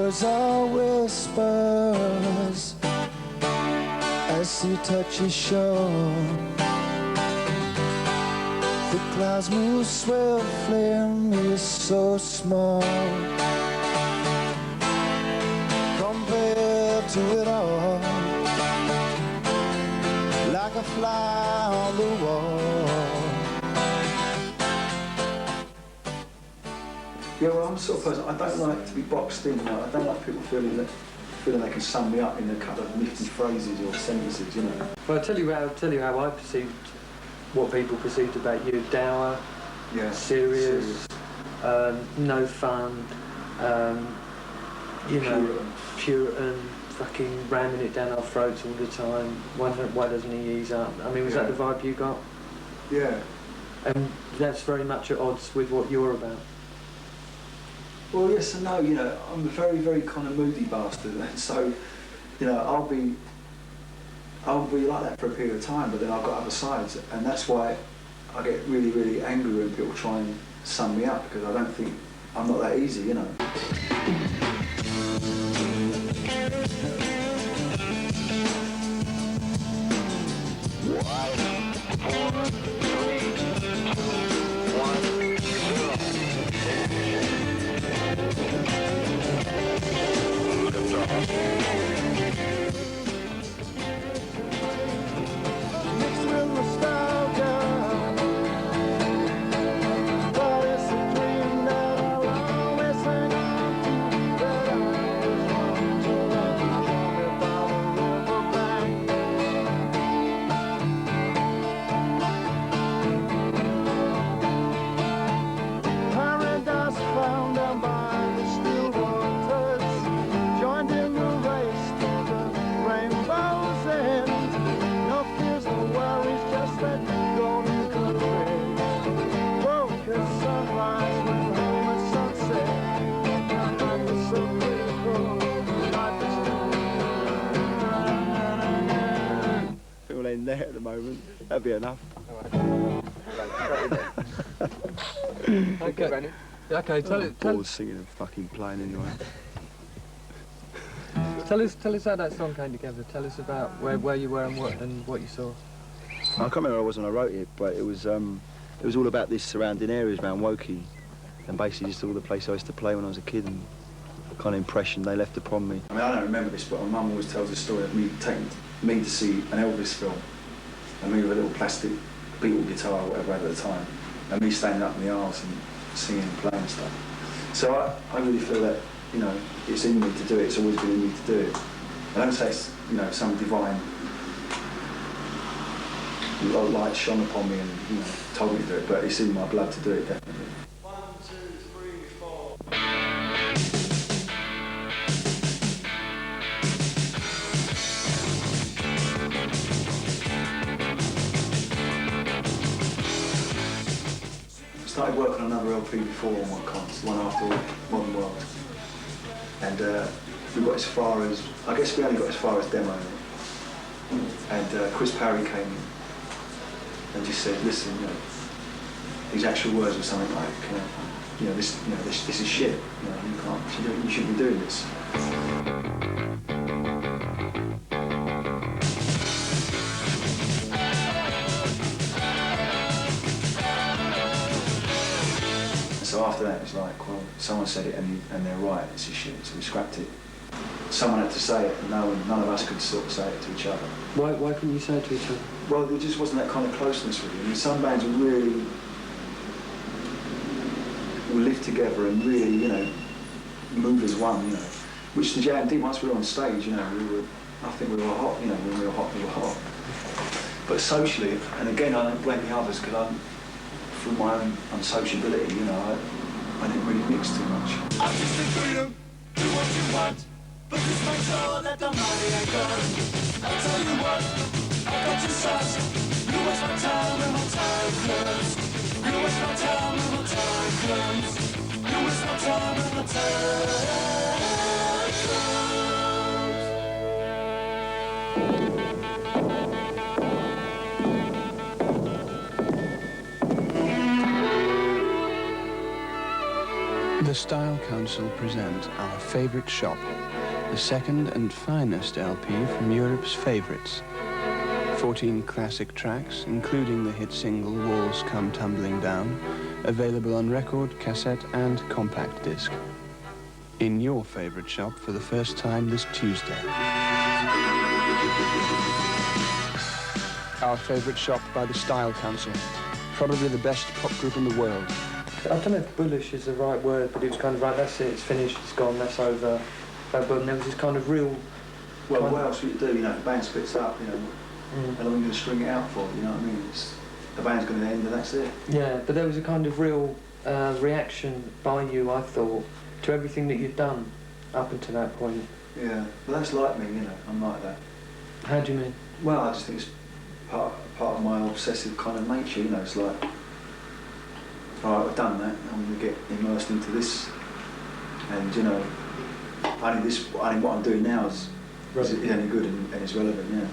Words are whispers as he touches shore. The clouds move swiftly and he's so small compared to it all, like a fly on the wall. Yeah, well, I'm the sort of person, I don't like to be boxed in. Like, I don't like people feeling they can sum me up in a couple of nifty phrases or sentences, you know. Well, I'll tell you how I perceived what people perceived about you. Dour, yeah, serious. No fun, you know, Puritan, fucking ramming it down our throats all the time. Why doesn't he ease up? I mean, was that the vibe you got? Yeah. And that's very much at odds with what you're about. Well, yes and no, you know, I'm a very, very kind of moody bastard, and so, you know, I'll be like that for a period of time, but then I've got other sides, and that's why I get really, really angry when people try and sum me up, because I don't think I'm not that easy, you know. There at the moment, that'd be enough. Okay, okay. Tell us singing and fucking playing anyway. Tell us how that song came together. Tell us about where you were and what you saw. I can't remember when I wrote it, but it was all about this surrounding areas around Woking, and basically just all the places I used to play when I was a kid and the kind of impression they left upon me. I mean, I don't remember this, but my mum always tells the story of me taking me to see an Elvis film, and me with a little plastic Beatle guitar or whatever I had at the time, and me standing up in the aisles and singing and playing and stuff. So I really feel that, you know, it's in me to do it, it's always been in me to do it. I don't say it's, you know, some divine light shone upon me and, you know, told me to do it, but it's in my blood to do it, definitely. 1, 2, 3, 4. Started working on another LP before on one concert, one after Modern World, and we got as far as, I guess we only got as far as demoing it, and Chris Parry came in and just said, listen, you know, these actual words were something like, this is shit, you know, you shouldn't be doing this. So after that, it's like, well, someone said it and they're right, it's a shit, so we scrapped it. Someone had to say it, and none of us could sort of say it to each other. Why couldn't you say it to each other? Well, there just wasn't that kind of closeness with you. I mean, some bands will live together and really, you know, move as one, you know. Which the Jam did once we were on stage, you know, I think we were hot, you know, when we were hot, we were hot. But socially, and again, I don't blame the others, because through my own unsociability, you know, I didn't really mix too much. Artistic freedom, do what you want, but just make sure that the money ain't gone. I'll tell you what, I got your sauce. You waste my time when my time comes. You waste my time when my time comes. You waste my time when my time comes. This Style Council present Our Favourite Shop, the second and finest LP from Europe's favourites. 14 classic tracks, including the hit single Walls Come Tumbling Down, available on record, cassette and compact disc. In your favourite shop for the first time this Tuesday. Our Favourite Shop by the Style Council. Probably the best pop group in the world. I don't know if bullish is the right word, but it was kind of right, that's it, it's finished, it's gone, that's over. But there was this kind of real... Well, what else would you do? You know, if the band splits up, you know, how long are you going to string it out for? You know what I mean? The band's going to end and that's it. Yeah, but there was a kind of real reaction by you, I thought, to everything that you'd done up until that point. Yeah, well that's like me, you know, I'm like that. How do you mean? Well, I just think it's part of my obsessive kind of nature, you know, it's like, all right, I've done that, I'm going to get immersed into this, and you know, only what I'm doing now is any good and it's relevant, yeah.